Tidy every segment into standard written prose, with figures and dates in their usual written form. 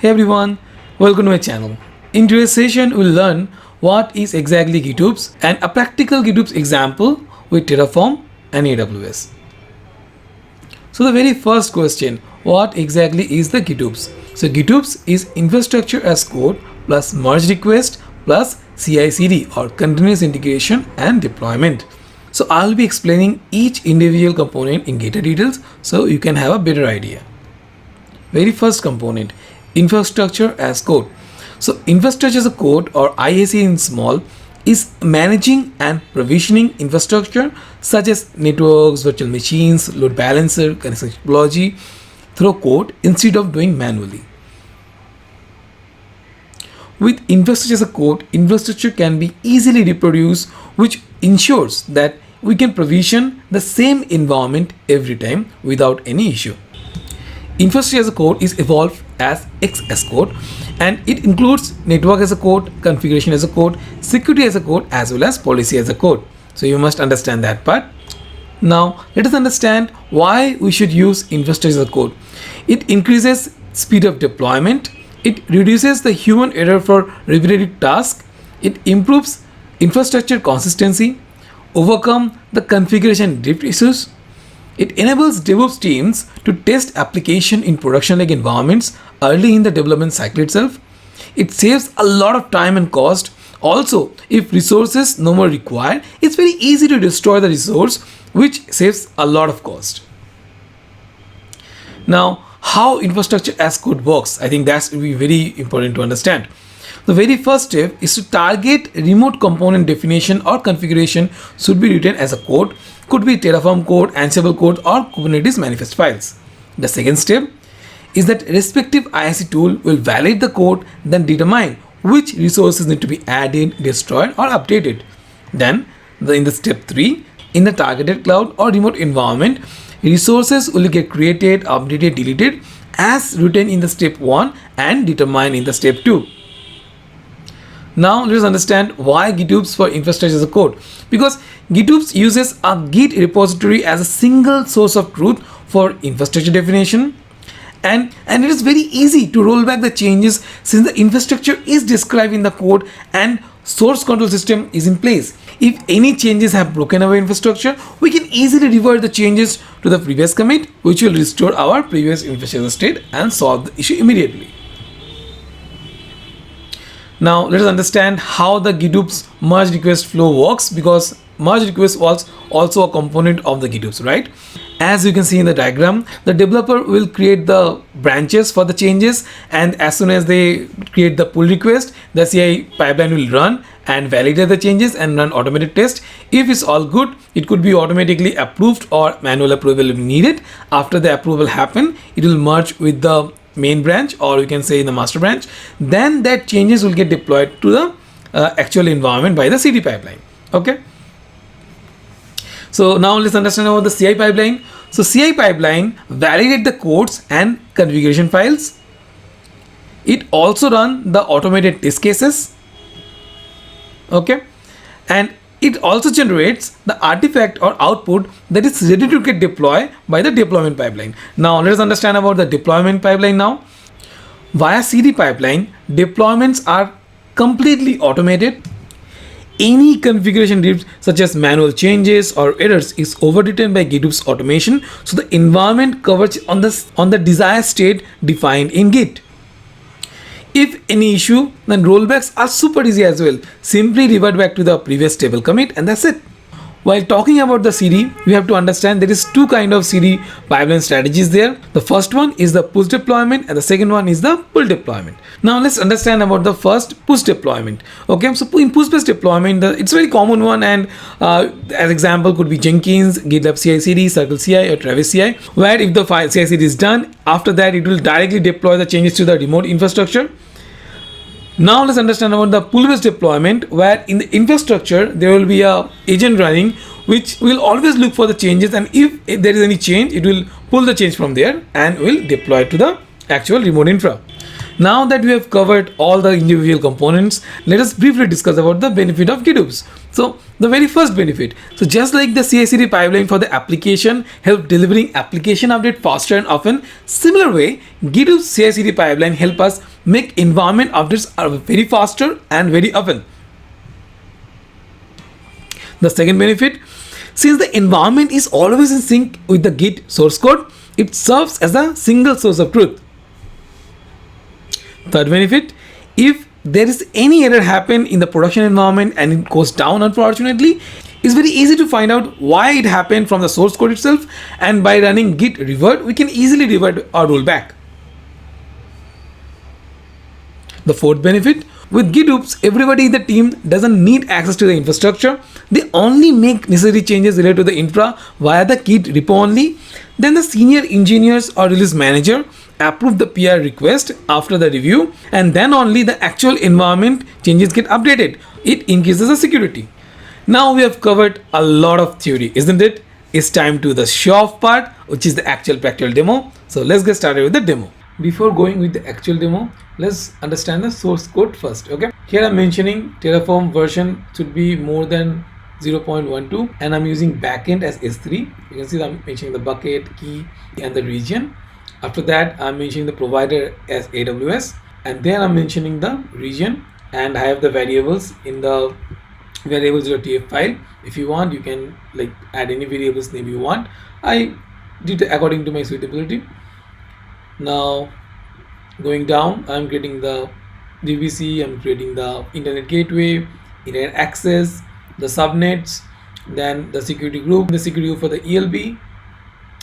Hey everyone, welcome to my channel. In today's session, we'll learn what is exactly GitOps and a practical GitOps example with Terraform and AWS. So the very first question, what exactly is the GitOps? So GitOps is infrastructure as code plus merge request plus CI/CD or continuous integration and deployment. So I'll be explaining each individual component in greater details so you can have a better idea. Very first component, infrastructure as code. So infrastructure as a code or IaC in small is managing and provisioning infrastructure such as networks, virtual machines, load balancer, connection topology through code instead of doing manually. With infrastructure as a code, infrastructure can be easily reproduced, which ensures that we can provision the same environment every time without any issue. Infrastructure as a code is evolved as X as code, and it includes network as a code, configuration as a code, security as a code, as well as policy as a code. So you must understand that part. Now let us understand why we should use infrastructure as a code. It increases speed of deployment. It reduces the human error for repetitive tasks. It improves infrastructure consistency, overcome the configuration drift issues. It enables DevOps teams to test application in production-like environments early in the development cycle itself. It saves a lot of time and cost. Also, if resources no more required, it's very easy to destroy the resource, which saves a lot of cost. Now, how infrastructure as code works, I think that's will be very important to understand. The very first step is to target remote component definition or configuration should be written as a code, could be Terraform code, Ansible code, or Kubernetes manifest files. The second step is that respective IaC tool will validate the code, then determine which resources need to be added, destroyed, or updated. Then, in the step 3, in the targeted cloud or remote environment, resources will get created, updated, deleted as written in the step 1 and determined in the step 2. Now let us understand why GitOps for infrastructure as a code. Because GitOps uses a Git repository as a single source of truth for infrastructure definition, and it is very easy to roll back the changes since the infrastructure is described in the code and source control system is in place. If any changes have broken our infrastructure, we can easily revert the changes to the previous commit, which will restore our previous infrastructure state and solve the issue immediately. Now let us understand how the GitOps merge request flow works, because merge request was also a component of the GitOps, right? As you can see in the diagram, the developer will create the branches for the changes, and as soon as they create the pull request, the CI pipeline will run and validate the changes and run automated test. If it's all good, it could be automatically approved or manual approval if needed. After the approval happen, it will merge with the main branch, or you can say in the master branch. Then that changes will get deployed to the actual environment by the CD pipeline. Okay. So now let's understand about the CI pipeline. So CI pipeline validate the codes and configuration files. It also run the automated test cases. Okay. And it also generates the artifact or output that is ready to get deployed by the deployment pipeline. Now let us understand about the deployment pipeline now. Via CD pipeline, deployments are completely automated. Any configuration drift such as manual changes or errors is overwritten by GitOps automation, so the environment covers on the desired state defined in Git. If any issue, then rollbacks are super easy as well. Simply revert back to the previous stable commit and that's it. While talking about the CD, we have to understand there is two kind of CD pipeline strategies there. The first one is the push deployment and the second one is the pull deployment. Now let's understand about the first push deployment. Okay, so in push-based deployment, it's a very common one, and as example could be Jenkins, GitOps CI/CD, Circle CI, or Travis CI, where if the file CI/CD is done, after that it will directly deploy the changes to the remote infrastructure. Now let's understand about the pull-based deployment, where in the infrastructure there will be a agent running which will always look for the changes, and if there is any change, it will pull the change from there and will deploy it to the actual remote infra. Now that we have covered all the individual components, let us briefly discuss about the benefit of GitOps. So the very first benefit, so just like the CI/CD pipeline for the application help delivering application update faster and often, similar way GitOps CI/CD pipeline help us make environment updates are very faster and very often. The second benefit, since the environment is always in sync with the Git source code, it serves as a single source of truth. Third benefit, if there is any error happen in the production environment and it goes down unfortunately, it's very easy to find out why it happened from the source code itself, and by running git revert we can easily revert or roll back. The fourth benefit, with GitOps everybody in the team doesn't need access to the infrastructure. They only make necessary changes related to the infra via the Git repo only. Then the senior engineers or release manager approve the PR request after the review, and then only the actual environment changes get updated. It increases the security. Now we have covered a lot of theory, isn't it? It's time to the show off part, which is the actual practical demo. So let's get started with the demo. Before going with the actual demo, let's understand the source code first. Okay, here I'm mentioning Terraform version should be more than 0.12 and I'm using backend as S3. You can see that I'm mentioning the bucket, key and the region. After that, I'm mentioning the provider as AWS, and then I'm mentioning the region, and I have the variables in the variables.tf file. If you want, you can like add any variables name you want. I did according to my suitability. Now going down, I'm creating the DVC, I'm creating the internet gateway, internet access, the subnets, then the security group, the security group for the ELB.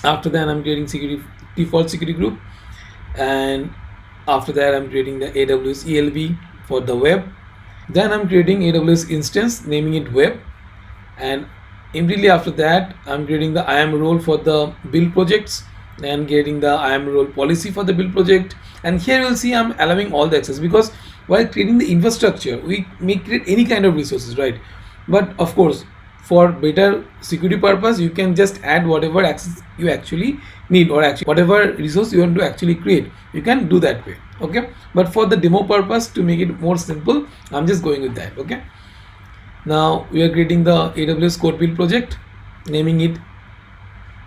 After that, I'm creating default security group, and after that I'm creating the AWS ELB for the web. Then I'm creating AWS instance, naming it web, and immediately after that I'm creating the IAM role for the build projects and getting the IAM role policy for the build project. And here you'll see I'm allowing all the access, because while creating the infrastructure we may create any kind of resources, right? But of course, for better security purpose, you can just add whatever access you actually need, or actually whatever resource you want to actually create, you can do that way. Okay, but for the demo purpose, to make it more simple, I'm just going with that. Okay, now we are creating the AWS CodeBuild project, naming it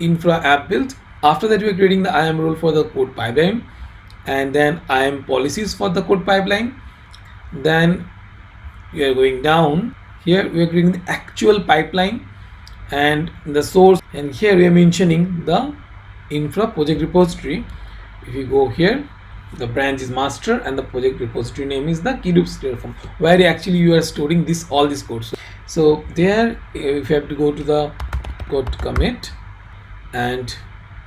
infra app build. After that, we are creating the IAM role for the CodePipeline, and then IAM policies for the CodePipeline. Then we are going down. Here we are creating the actual pipeline and the source, and here we are mentioning the infra project repository. If you go here, the branch is master and the project repository name is the GitOps Terraform, where actually you are storing all this code. So there, if you have to go to the CodeCommit, and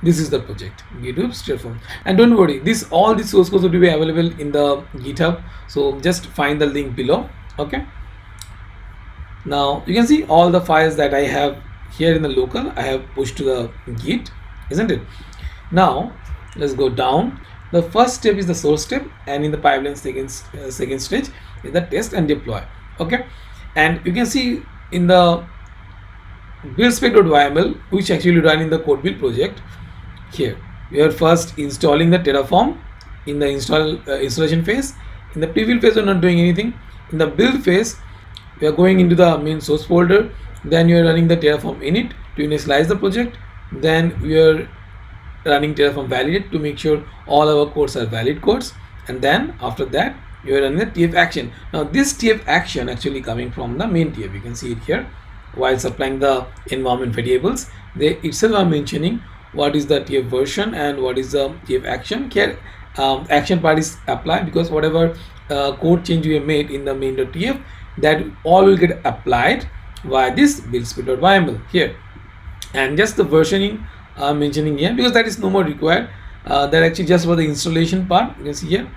this is the project GitOps Terraform. And don't worry, all these source codes will be available in the GitHub, so just find the link below. Okay, now you can see all the files that I have here in the local, I have pushed to the Git, isn't it? Now let's go down. The first step is the source step, and in the pipeline second stage is the test and deploy. Okay, and you can see in the Buildspec.yml, which actually run in the CodeBuild project, here we are first installing the Terraform in the installation phase. In the preview phase, we're not doing anything. In the build phase, we are going into the main source folder. Then you are running the Terraform init to initialize the project. Then we are running Terraform validate to make sure all our codes are valid codes. And then after that, you are running the TF action. Now this TF action actually coming from the main TF. You can see it here. While supplying the environment variables, they itself are mentioning what is the TF version and what is the TF action. Here action part is applied, because whatever code change we have made in the main.tf, that all will get applied via this Buildspec.yml here. And just the versioning I'm mentioning here, because that is no more required. That actually just for the installation part. You can see here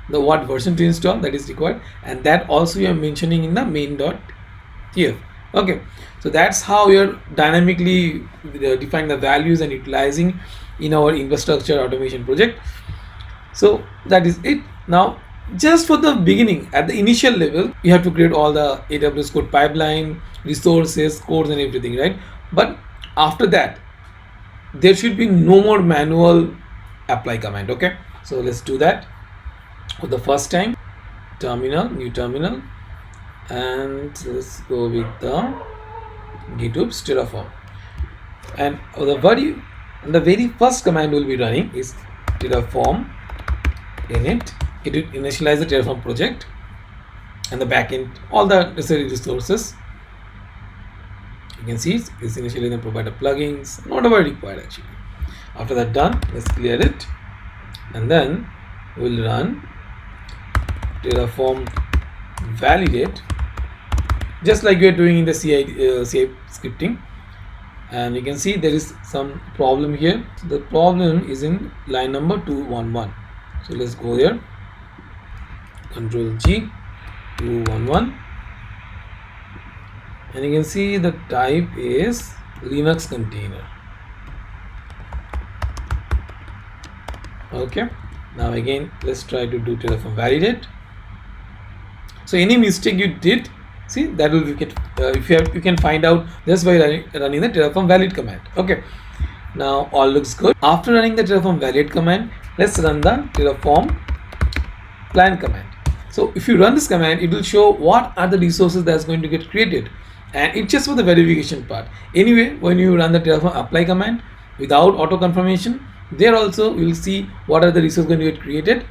the what version to install, that is required, and that also you are mentioning in the main.tf. Okay, so that's how you're dynamically defining the values and utilizing in our infrastructure automation project. So that is it. Now just for the beginning, at the initial level, you have to create all the AWS CodePipeline, resources, codes and everything, right? But after that, there should be no more manual apply command. Okay, so let's do that for the first time. Terminal, new terminal, and let's go with the GitOps Terraform. And the very first command we'll be running is Terraform init. It will initialize the Terraform project and the backend, all the necessary resources. You can see it's initially the provider plugins, whatever required actually. After that done, let's clear it, and then we'll run Terraform validate, just like we are doing in the CI scripting. And you can see there is some problem here. So the problem is in line number 211. So let's go there, Control G, 211, and you can see the type is Linux container. Okay, now again let's try to do Terraform validate. So any mistake you did, see, that will get if you can find out just by running the Terraform valid command. Okay, now all looks good. After running the Terraform valid command, let's run the Terraform plan command. So if you run this command, it will show what are the resources that's going to get created, and it's just for the verification part. Anyway, when you run the Terraform apply command without auto confirmation, there also you will see what are the resources going to get created,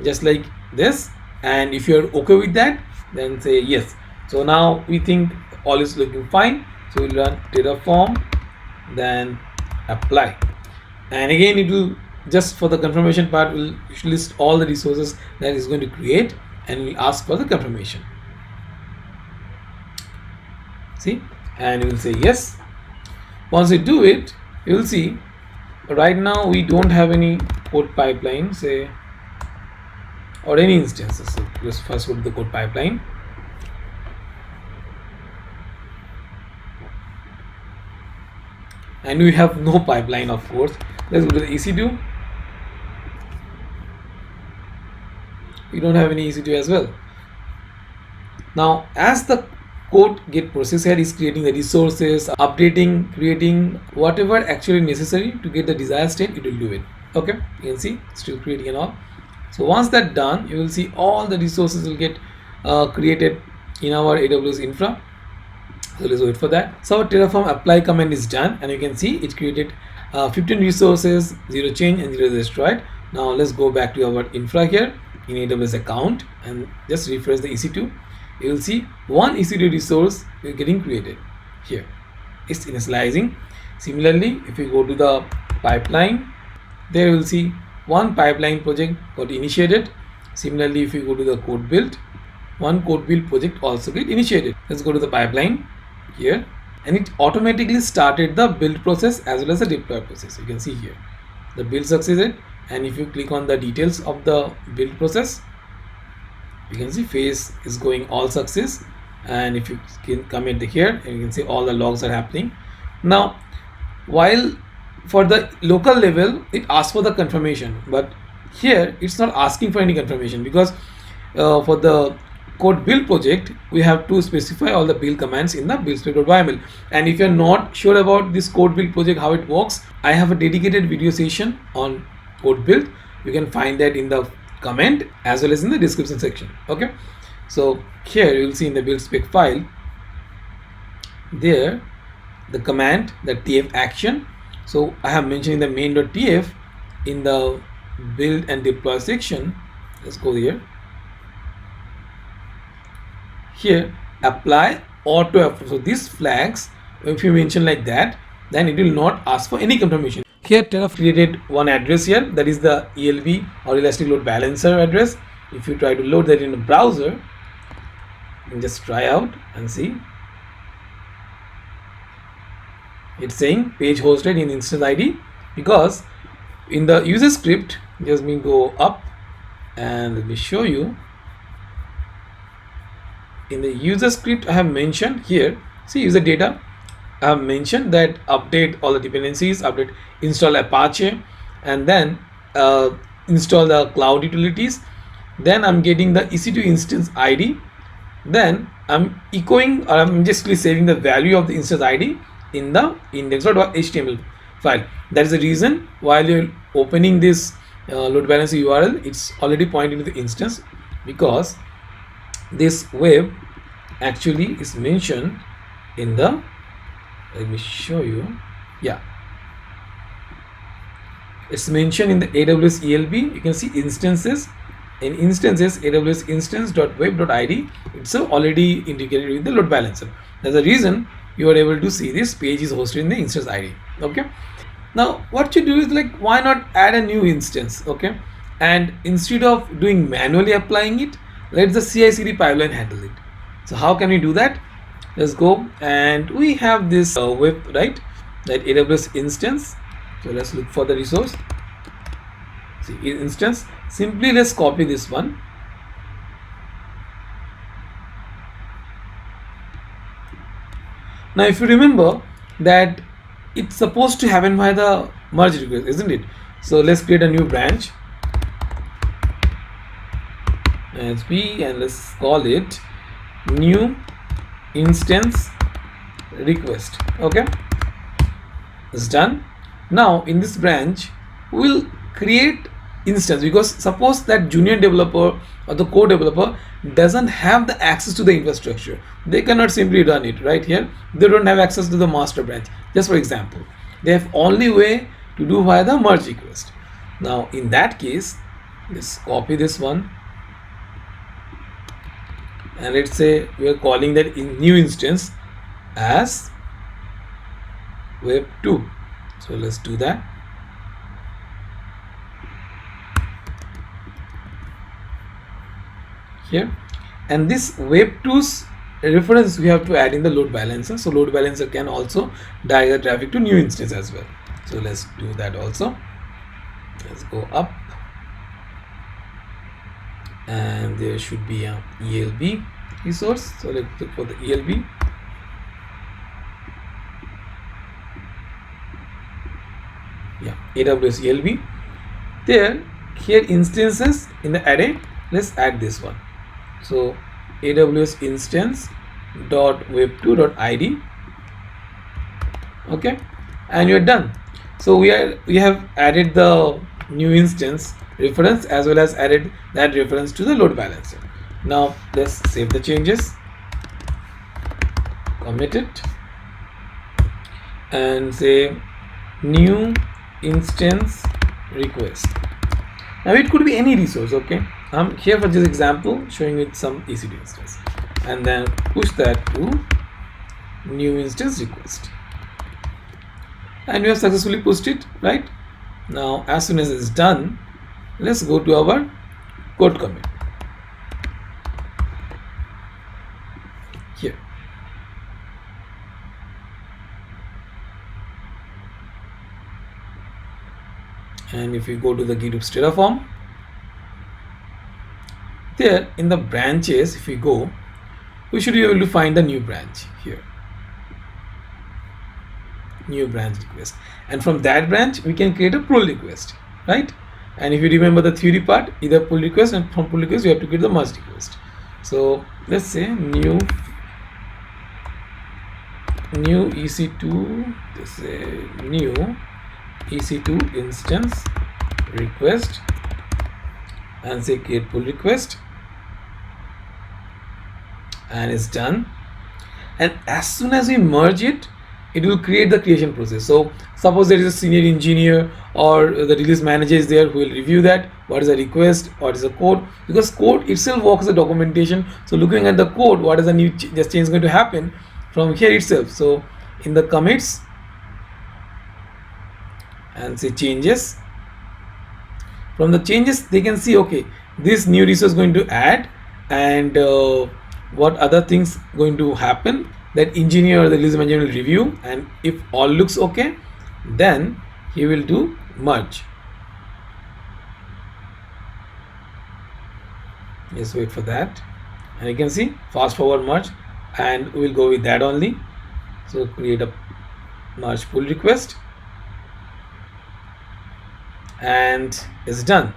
just like this. And if you're okay with that, then say yes. So now we think all is looking fine. So we'll run Terraform, then apply, and again it will, just for the confirmation part, will list all the resources that is going to create, and we'll ask for the confirmation. See, and we will say yes. Once we do it, you will see right now we don't have any code pipeline, say, or any instances. So let's first go to the code pipeline. And we have no pipeline, of course. Let's go to the EC2. We don't have any EC2 as well. Now, as the code get processed here is creating the resources, updating, creating whatever actually necessary to get the desired state, it will do it. Okay, you can see still creating and all. So once that done, you will see all the resources will get created in our AWS infra. So let's wait for that. So our Terraform apply command is done, and you can see it created 15 resources, 0 change and 0 destroyed. Now let's go back to our infra here in AWS account and just refresh the EC2. You will see one EC2 resource is getting created here. It's initializing. Similarly, if you go to the pipeline, there you will see one pipeline project got initiated. Similarly, if you go to the code build, one code build project also get initiated. Let's go to the pipeline here, and it automatically started the build process as well as the deploy process. You can see here the build succeeded, and if you click on the details of the build process, you can see phase is going all success, and if you can come in here, and you can see all the logs are happening. Now, while for the local level it asks for the confirmation, but here it's not asking for any confirmation, because for the code build project we have to specify all the build commands in the Buildspec.yml. And if you're not sure about this code build project, how it works, I have a dedicated video session on code build. You can find that in the comment as well as in the description section. Okay, so here you will see in the build spec file there the command, the tf action. So I have mentioned in the main.tf in the build and deploy section. Let's go here. Here apply auto approve. So these flags, if you mention like that, then it will not ask for any confirmation. Here Terraform created one address here, that is the ELB or Elastic Load Balancer address. If you try to load that in a browser, you can just try out and see. It's saying page hosted in instance ID, because in the user script, just me go up and let me show you. In the user script I have mentioned here, see user data, I have mentioned that update all the dependencies, update, install Apache, and then install the cloud utilities. Then I'm getting the EC2 instance ID. Then I'm echoing, or I'm just saving the value of the instance ID in the index.html file. That is the reason while you're opening this load balancer URL, it's already pointing to the instance, because this web actually is mentioned in the, let me show you, yeah, it's mentioned in the AWS ELB. You can see instances. In instances, AWS instance.web.id, it's already integrated with the load balancer. That's the reason you are able to see this page is hosted in the instance ID. Okay. Now what you do is, like, why not add a new instance? Okay. And instead of doing manually applying it, let the CI/CD pipeline handle it. So how can we do that? Let's go, and we have this web, right, that AWS instance. So let's look for the resource. See, instance, simply let's copy this one. Now if you remember that it's supposed to happen by the merge request, isn't it? So let's create a new branch as b, and let's call it new instance request. Okay, it's done. Now in this branch we'll create instance, because suppose that junior developer or the core developer doesn't have the access to the infrastructure, they cannot simply run it right here. They don't have access to the master branch. Just for example, they have only way to do via the merge request. Now in that case, let's copy this one, and let's say we are calling that in new instance as web 2. So let's do that. Here, and this web2's reference we have to add in the load balancer. So load balancer can also direct the traffic to new instance as well. So let's do that also. Let's go up, and there should be a ELB resource. So let's look for the ELB. Yeah, AWS ELB. There, here instances in the array, let's add this one. So AWS instance dot web2.id. Okay, and you're done. So we have added the new instance reference as well as added that reference to the load balancer. Now let's save the changes, commit it, and say new instance request. Now it could be any resource. Okay, I'm here for this example showing it some EC2 instance, and then push that to new instance request, and we have successfully pushed it. Right now, as soon as it's done, let's go to our code commit here. And if you go to the GitOps Terraform, there in the branches, if we go, we should be able to find the new branch here, new branch request, and from that branch we can create a pull request, right? And if you remember the theory part, either pull request, and from pull request you have to create the merge request. So let's say new EC2, let's say new EC2 instance request, and say create pull request, and it's done. And as soon as we merge it, it will create the creation process. So suppose there is a senior engineer or the release manager is there who will review that, what is the request, what is the code, because code itself works as a documentation. So looking at the code, what is the new change going to happen from here itself. So in the commits, and say changes, from the changes they can see, okay, this new resource going to add, and what other things going to happen, that engineer or the release manager will review, and if all looks okay, then he will do merge. Just wait for that, and you can see fast forward merge, and we'll go with that only. So create a merge pull request, and it's done.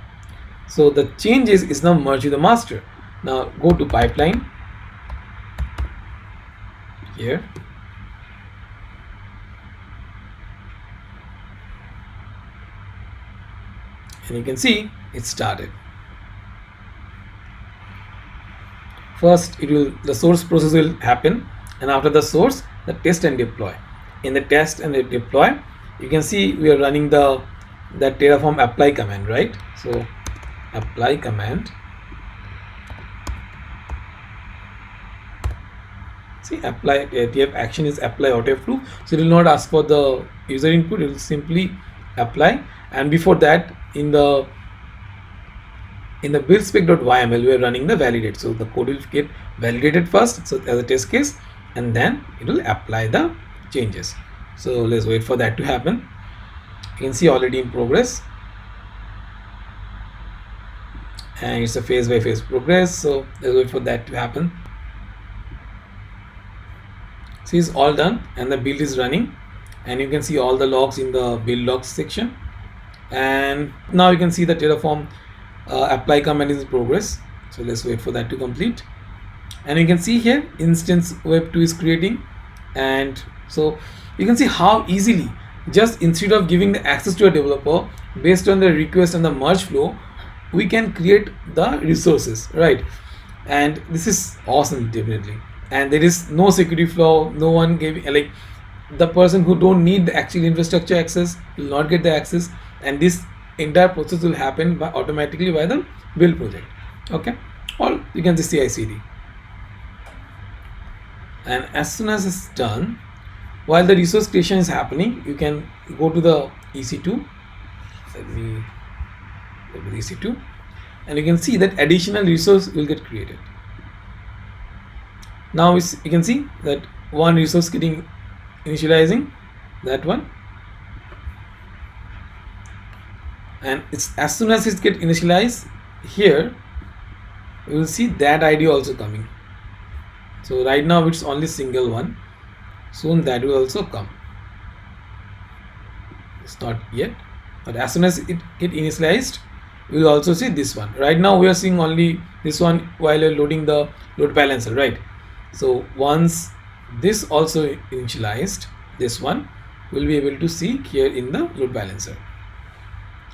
So the changes is now merged with the master. Now go to pipeline here, and you can see it started. First the source process will happen, and after the source, the test and deploy. In the test and the deploy, you can see we are running the Terraform apply command, right? So apply command. See, apply ATF action is apply auto approve, so it will not ask for the user input, it will simply apply. And before that, in the Buildspec.yml, we are running the validate, so the code will get validated first, so as a test case, and then it will apply the changes. So let's wait for that to happen. You can see already in progress, and it's a phase by phase progress, so let's wait for that to happen. See, it's all done and the build is running, and you can see all the logs in the build logs section. And now you can see the Terraform apply command is in progress, so let's wait for that to complete. And you can see here instance web 2 is creating, and so you can see how easily, just instead of giving the access to a developer based on the request and the merge flow, we can create the resources, right? And this is awesome, definitely. And there is no security flaw, no one gave, like, the person who don't need the actual infrastructure access will not get the access, and this entire process will happen automatically by the build project. Okay, or you can just CI/CD. And as soon as it's done, while the resource creation is happening, you can go to the EC2. Let me go to the EC2, and you can see that additional resource will get created. Now you can see that one resource getting initializing, that one, and it's as soon as it get initialized here, you will see that ID also coming. So right now it's only single one, soon that will also come. It's not yet, but as soon as it get initialized, you will also see this one. Right now we are seeing only this one while you're loading the load balancer, right? So once this also initialized, this one will be able to see here in the load balancer.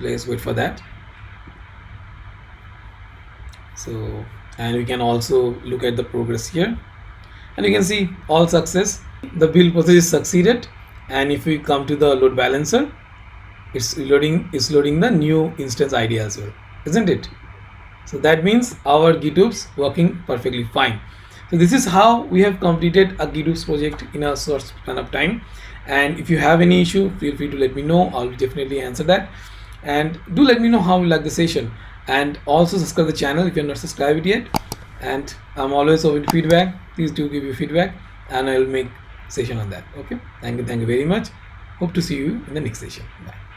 Let's wait for that. So, and we can also look at the progress here, and you can see all success. The build process is succeeded, and if we come to the load balancer, it's loading the new instance ID as well, isn't it? So that means our GitOps working perfectly fine. So this is how we have completed a GitOps project in a short span of time. And if you have any issue, feel free to let me know. I'll definitely answer that. And do let me know how you like the session. And also subscribe the channel if you're not subscribed yet. And I'm always open to feedback. Please do give your feedback, and I will make session on that. Okay. Thank you very much. Hope to see you in the next session. Bye.